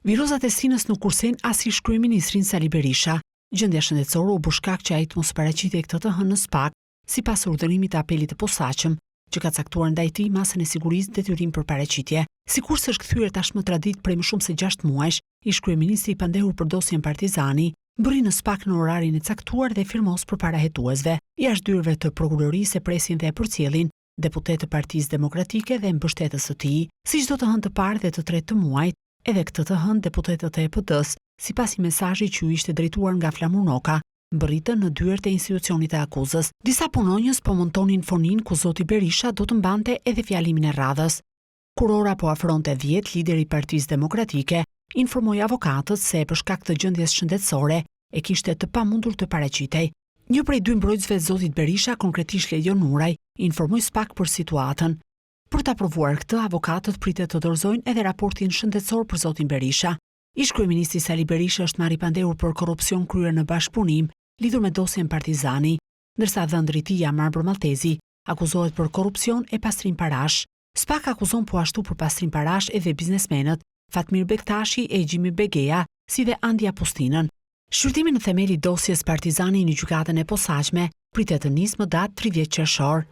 Virozat e sinës nuk kursejnë as ish kryeministrin Sali Berisha. Gjendja shëndetësore u bë shkak që ai të mos paraqitej këtë të hënë në SPAK, sipas urdhërimit të apelit të posaçëm, që ka caktuar ndaj tij masën e sigurisë detyrim për paraqitje. Sikurse është kthyer tashmë tradit prej më shumë se 6 muajsh, ish kryeministri i pandehur për dosjen Partizani bëri në SPAK në orarin e caktuar dhe firmos përpara hetuesve. Jashtë dyrëve të prokurorisë e presin dhe e përcjellin deputet të Partisë Demokratike dhe mbështetës së tij, si çdo të hënë të parë dhe të tretë të muajit, edhe këtë të hënë deputetët e EPD-s, sipas një mesazhi që u ishte drejtuar nga Flamur Noka, mbërritën në dyert e institucionit të akuzës. Disa punonjës po montonin fonin ku zoti Berisha do të mbante edhe fjalimin e radhës. Kur ora po afronte 10, lideri i Partisë Demokratike informoi avokatët se për shkak të gjendjes shëndetësore e kishte të pamundur të paraqitej. Një prej dy mbrojtësve të zotit Berisha, konkretisht Ledion Nuraj, informoi SPAK për situatën. Për ta provuar këtë, avokatët pritet të dorëzojnë edhe raportin shëndetësor për zotin Berisha. Ish kryeministri Sali Berisha është marrë i pandehur për korrupsion kryer në bashkëpunim lidhur me dosjen Partizani, ndërsa dhëndri i tij Marbër Maltezi akuzohet për korrupsion e pastrim parash. SPAK akuzon po ashtu për pastrim parash edhe biznesmenët Fatmir Bektashi e Gjimi Begeja, si dhe Andi Apustinën. Shqyrtimi në themeli dosjes Partizani në gjykatën e posaçme pritet të nisë më datë 30 qershor.